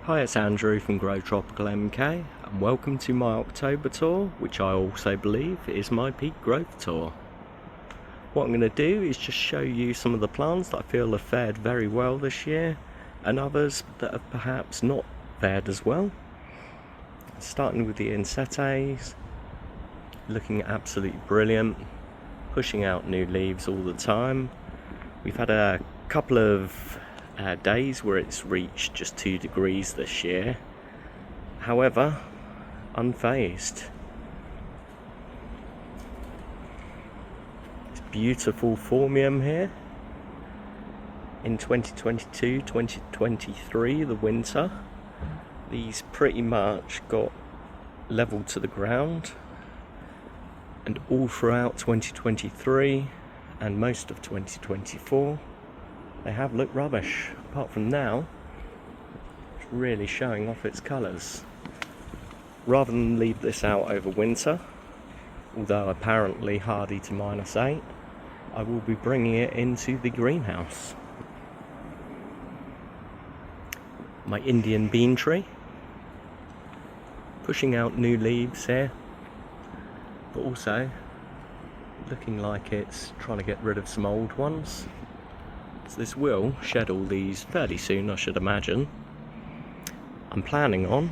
Hi, it's Andrew from Grow Tropical MK, and welcome to my October tour, which I also believe is my peak growth tour. What I'm going to do is just show you some of the plants that I feel have fared very well this year, and others that have perhaps not fared as well. Starting with the Ensettes, looking absolutely brilliant, pushing out new leaves all the time. We've had a couple of days where it's reached just 2 degrees this year, however unfazed. It's beautiful Phormium here in 2022-2023, the winter. These pretty much got leveled to the ground, and all throughout 2023 and most of 2024 they have looked rubbish. Apart from now, it's really showing off its colours. Rather than leave this out over winter, although apparently hardy to -8, I will be bringing it into the greenhouse. My Indian bean tree, pushing out new leaves here, but also looking like it's trying to get rid of some old ones. So this will shed all these fairly soon, I should imagine. I'm planning on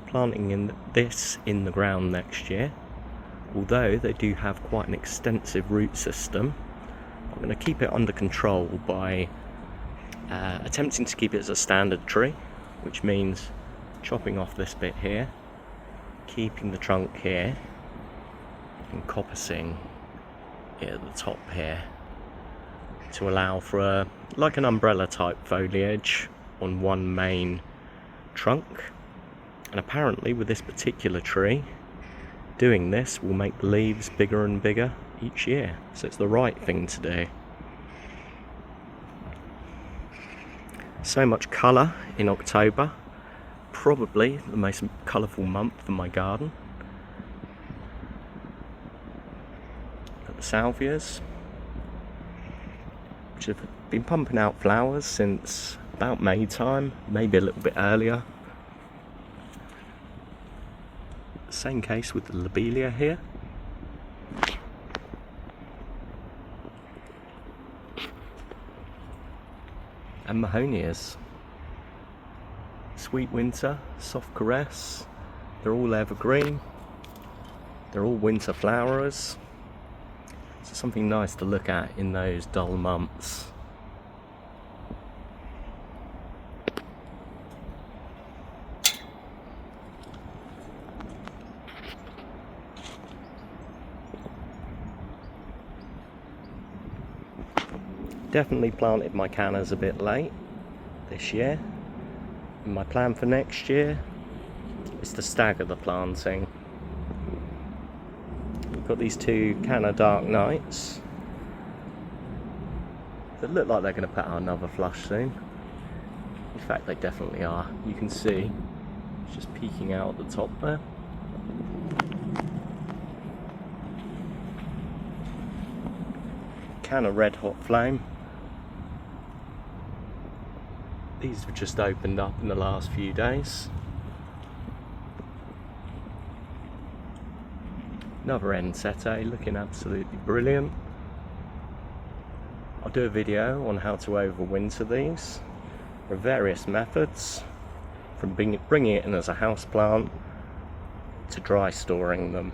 planting this in the ground next year, although they do have quite an extensive root system. I'm going to keep it under control by attempting to keep it as a standard tree, which means chopping off this bit here, keeping the trunk here, and coppicing it at the top here, to allow for like an umbrella type foliage on one main trunk. And apparently with this particular tree, doing this will make the leaves bigger and bigger each year, so it's the right thing to do. So much colour in October, probably the most colourful month in my garden. Got the salvias, which have been pumping out flowers since about May time, maybe a little bit earlier. Same case with the lobelia here. And mahonias. Sweet winter, soft caress, they're all evergreen, they're all winter flowerers. So something nice to look at in those dull months. Definitely planted my cannas a bit late this year. And my plan for next year is to stagger the planting. We've got these 2 Canna Dark Nights that look like they're going to put out another flush soon. In fact, they definitely are. You can see it's just peeking out at the top there. Canna Red Hot Flame. These have just opened up in the last few days. Another Ensette looking absolutely brilliant. I'll do a video on how to overwinter these. There are various methods, from bringing it in as a house plant to dry storing them.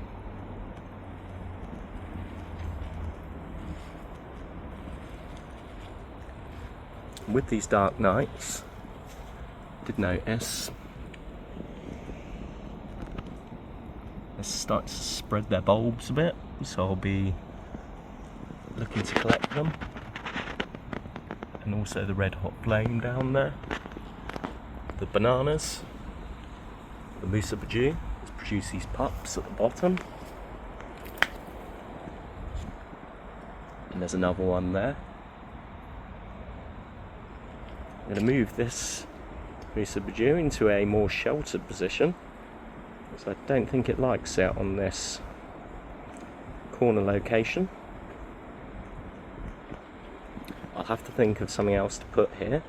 With these Dark Nights, I did notice they're starting to spread their bulbs a bit, so I'll be looking to collect them. And also the Red Hot Flame down there. The bananas, the Musa Basjoo has produced these pups at the bottom. And there's another one there. I'm going to move this Musa Basjoo into a more sheltered position, because I don't think it likes it on this corner location. I'll have to think of something else to put here,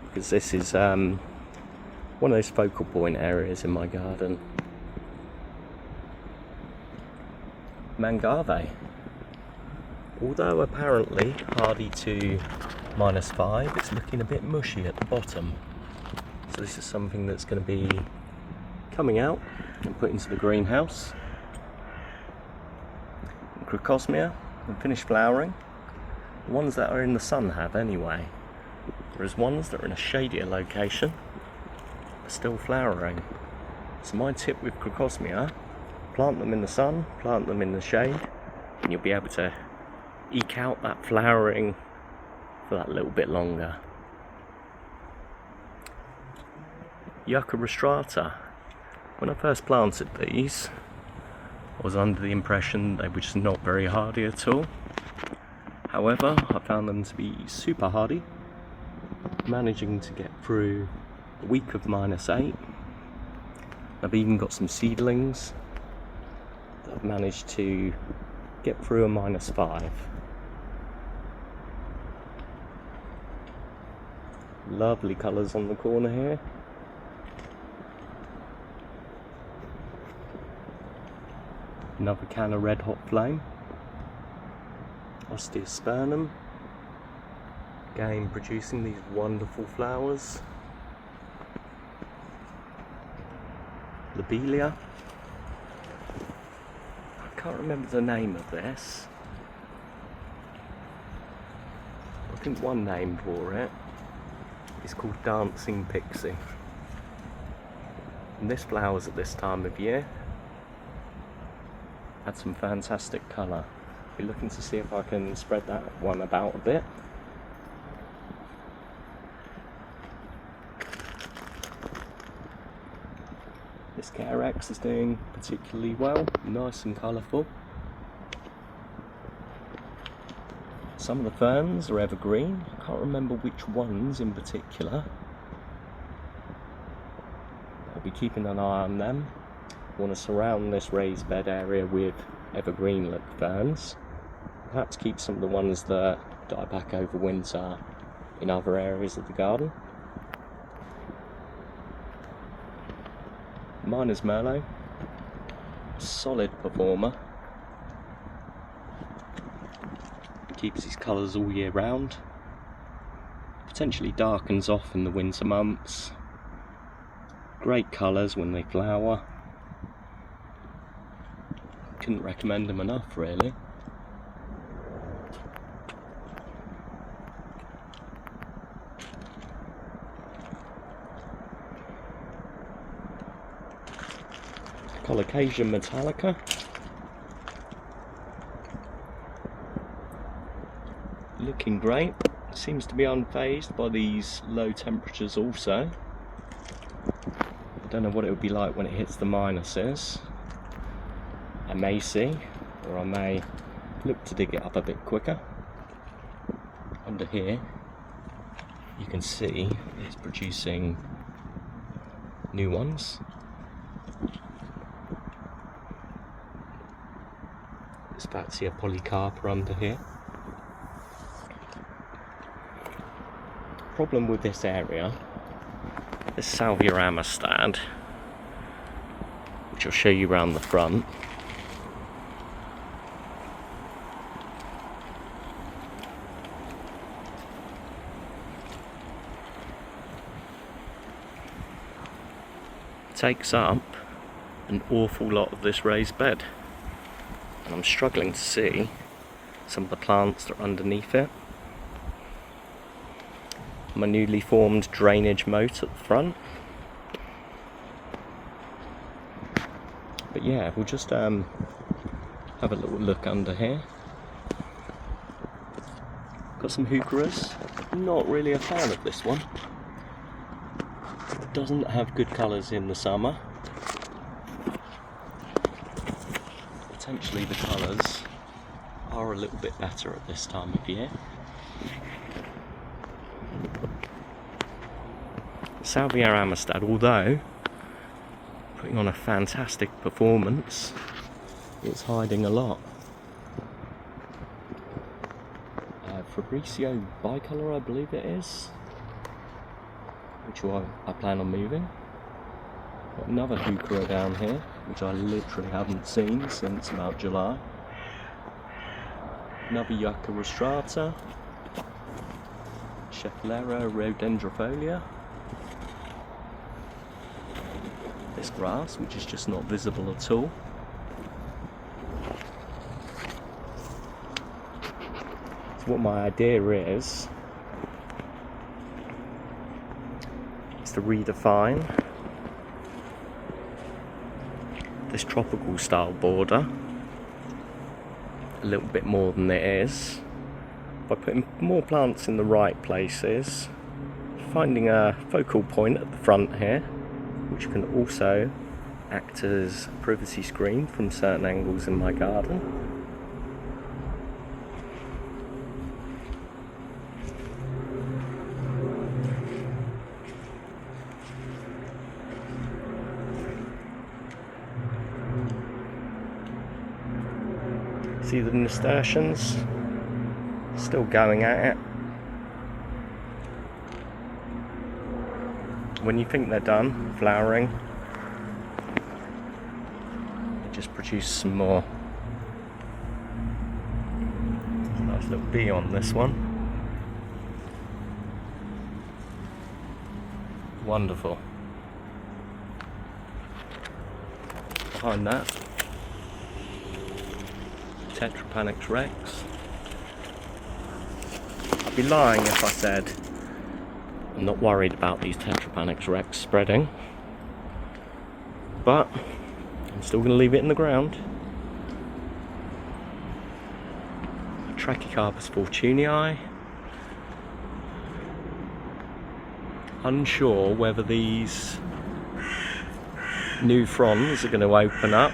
because this is one of those focal point areas in my garden. Mangave. Although apparently hardy to -5, it's looking a bit mushy at the bottom. So this is something that's going to be coming out and put into the greenhouse. And Crocosmia have finished flowering. The ones that are in the sun have anyway. Whereas ones that are in a shadier location are still flowering. So my tip with Crocosmia, plant them in the sun, plant them in the shade, and you'll be able to eke out that flowering for that little bit longer. Yucca Rostrata. When I first planted these, I was under the impression they were just not very hardy at all. However, I found them to be super hardy, managing to get through a week of -8. I've even got some seedlings that I've managed to get through a -5. Lovely colours on the corner here. Another Canna Red Hot Flame. Osteospermum. Again producing these wonderful flowers. Lobelia. I can't remember the name of this. I think one name for it is called Dancing Pixie. And this flowers at this time of year. Had some fantastic colour. Be looking to see if I can spread that one about a bit. This Rex is doing particularly well, nice and colourful. Some of the ferns are evergreen. I can't remember which ones in particular. I'll be keeping an eye on them. I want to surround this raised bed area with evergreen look ferns. Perhaps keep some of the ones that die back over winter in other areas of the garden. Mine is Merlot. Solid performer. Keeps his colours all year round. Potentially darkens off in the winter months. Great colours when they flower. Couldn't recommend them enough, really. Colocasia Metallica. Looking great. Seems to be unfazed by these low temperatures also. I don't know what it would be like when it hits the minuses. I may see, or I may look to dig it up a bit quicker. Under here you can see it's producing new ones. There's Fatsia Polycarpa under here. Problem with this area, this Salvia Amistad, which I'll show you around the front. Takes up an awful lot of this raised bed, and I'm struggling to see some of the plants that are underneath it. My newly formed drainage moat at the front. But yeah, we'll just have a little look under here. Got some Hucheras. Not really a fan of this one. Doesn't have good colours in the summer. Potentially the colours are a little bit better at this time of year. Salvia Amistad, although putting on a fantastic performance, it's hiding a lot. Bicolor, I believe it is, which I plan on moving. Got another Huchera down here, which I literally haven't seen since about July. Another Yucca Rostrata. Schefflera Rhododendrifolia. This grass, which is just not visible at all. So what my idea is to redefine this tropical style border a little bit more than it is by putting more plants in the right places, finding a focal point at the front here which can also act as a privacy screen from certain angles in my garden. See the nasturtiums still going at it. When you think they're done flowering, they just produce some more. Nice little bee on this one. Wonderful. Behind that, Tetrapanex Rex. I'd be lying if I said I'm not worried about these Tetrapanex Rex spreading, but I'm still going to leave it in the ground. Trachycarpus fortunei. Unsure whether these new fronds are going to open up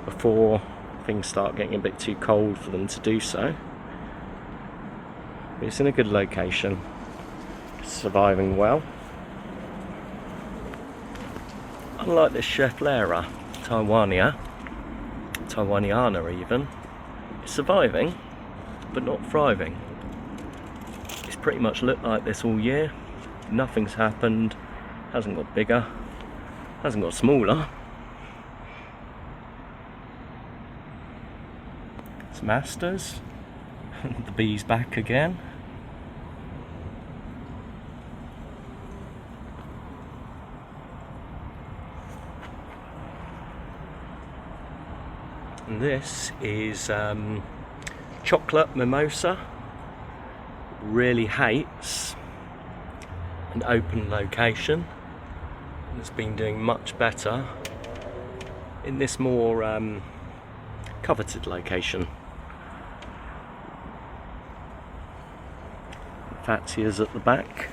before things start getting a bit too cold for them to do so. But it's in a good location, surviving well. Unlike this Schefflera Taiwaniana even, it's surviving but not thriving. It's pretty much looked like this all year. Nothing's happened, hasn't got bigger, hasn't got smaller. Some asters, the bee's back again. And this is chocolate mimosa. Really hates an open location. And it's been doing much better in this more coveted location. Fatsia's at the back.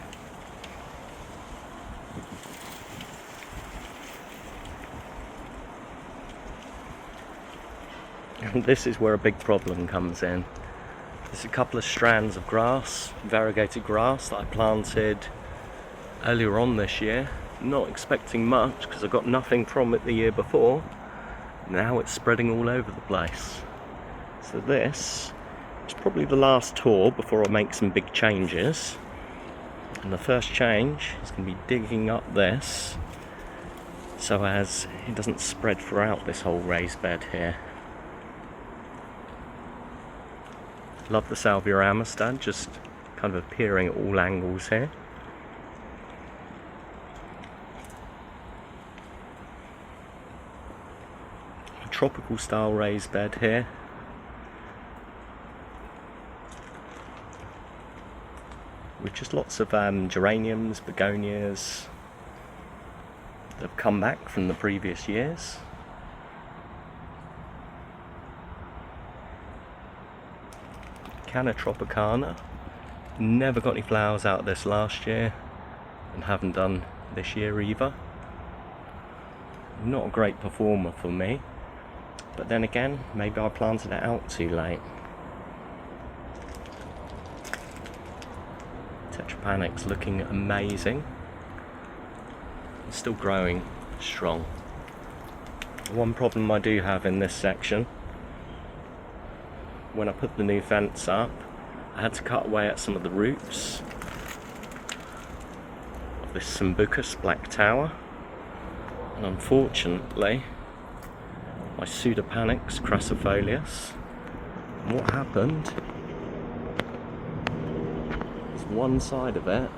And this is where a big problem comes in. There's a couple of strands of grass, variegated grass, that I planted earlier on this year. Not expecting much because I got nothing from it the year before. Now it's spreading all over the place. So this is probably the last tour before I make some big changes. And the first change is going to be digging up this so as it doesn't spread throughout this whole raised bed here. Love the Salvia Amistad, just kind of appearing at all angles here. A tropical style raised bed here. With just lots of geraniums, begonias that have come back from the previous years. Canna Tropicana. Never got any flowers out of this last year and haven't done this year either. Not a great performer for me, but then again, maybe I planted it out too late. Tetrapanex looking amazing. It's still growing strong. One problem I do have in this section, when I put the new fence up, I had to cut away at some of the roots of this Sambucus black tower. And unfortunately, my Pseudopanex crassifolius, and what happened is one side of it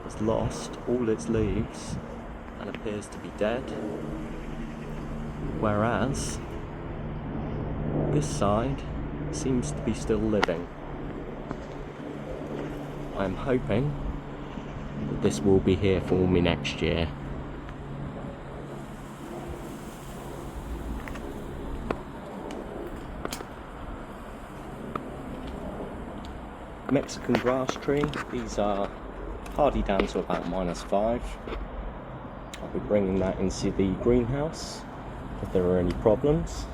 has lost all its leaves and appears to be dead, whereas this side seems to be still living. I am hoping that this will be here for me next year. Mexican grass tree, these are hardy down to about -5. I'll be bringing that into the greenhouse if there are any problems.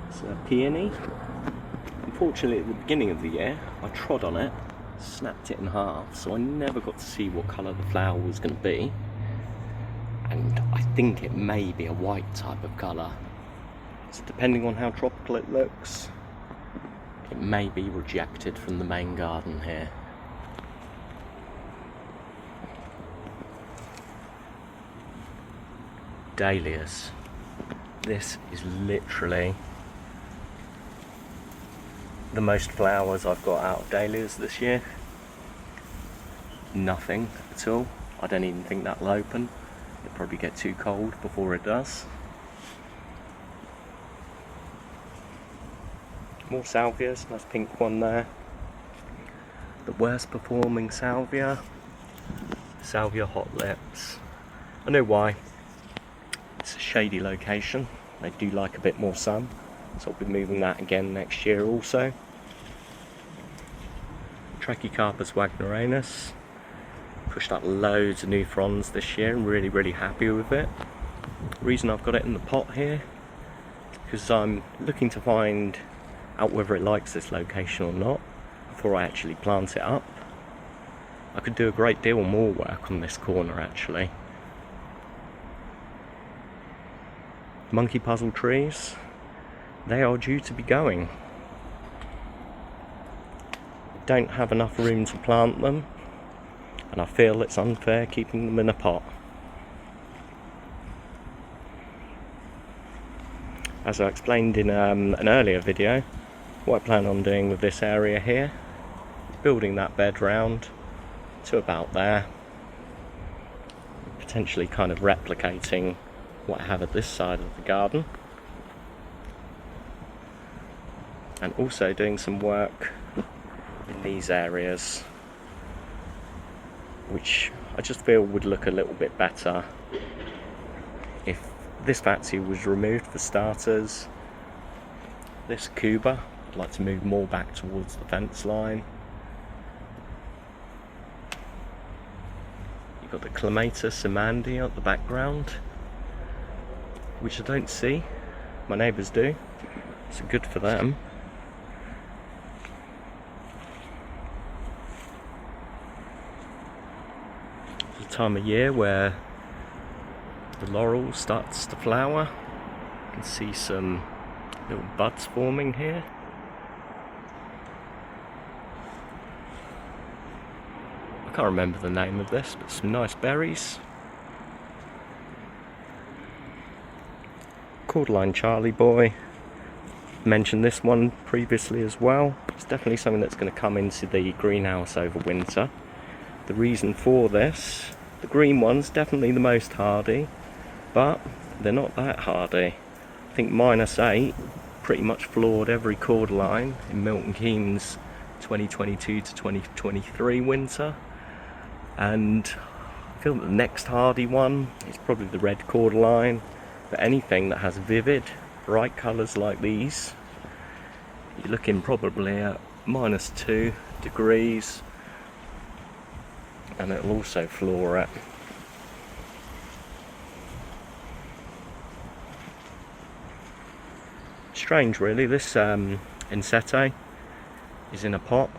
It's a peony. Unfortunately, at the beginning of the year, I trod on it, snapped it in half, so I never got to see what colour the flower was going to be. And I think it may be a white type of colour. So depending on how tropical it looks, it may be rejected from the main garden here. Dahlias. This is literally the most flowers I've got out of dahlias this year. Nothing at all. I don't even think that'll open. It'll probably get too cold before it does. More salvias, nice pink one there. The worst performing salvia, Salvia Hot Lips. I know why. It's a shady location. They do like a bit more sun, so I'll be moving that again next year also. Trachycarpus wagneranus. Pushed up loads of new fronds this year. I'm really happy with it. The reason I've got it in the pot here is because I'm looking to find out whether it likes this location or not before I actually plant it up. I could do a great deal more work on this corner actually. Monkey puzzle trees, they are due to be going. Don't have enough room to plant them, and I feel it's unfair keeping them in a pot. As I explained in an earlier video, what I plan on doing with this area here, building that bed round to about there, potentially kind of replicating what I have at this side of the garden, and also doing some work in these areas which I just feel would look a little bit better if this Fatsia was removed for starters. This Cuba I'd like to move more back towards the fence line. You've got the Clematis Amandi at the background, which I don't see. My neighbours do, so good for them. It's the time of year where the laurel starts to flower. You can see some little buds forming here. I can't remember the name of this, but some nice berries. Cordyline Charlie Boy. Mentioned this one previously as well. It's definitely something that's going to come into the greenhouse over winter. The reason for this, the green one's definitely the most hardy, but they're not that hardy. I think -8 pretty much floored every cordyline in Milton Keynes 2022 to 2023 winter, and I feel that the next hardy one is probably the red cordyline. But anything that has vivid, bright colours like these, you're looking probably at -2 degrees, and it'll also floor it. Strange really, this Ensette is in a pot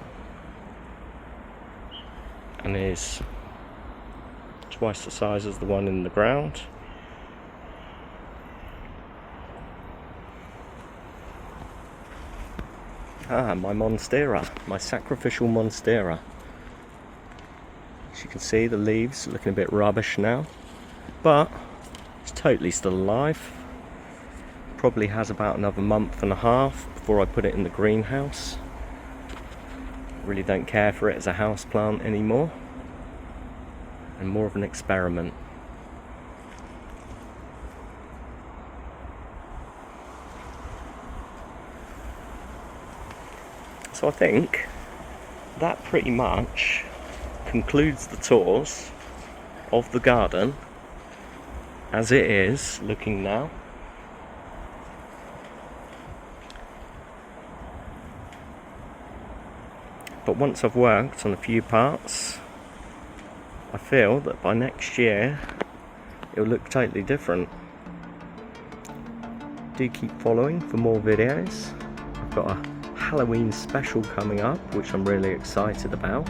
and is twice the size as the one in the ground. Ah, my monstera, my sacrificial monstera. As you can see, the leaves are looking a bit rubbish now, but it's totally still alive. Probably has about another month and a half before I put it in the greenhouse. Really don't care for it as a house plant anymore, and more of an experiment. So I think that pretty much concludes the tours of the garden as it is looking now. But once I've worked on a few parts, I feel that by next year it'll look totally different. Do keep following for more videos. I've got a Halloween special coming up, which I'm really excited about.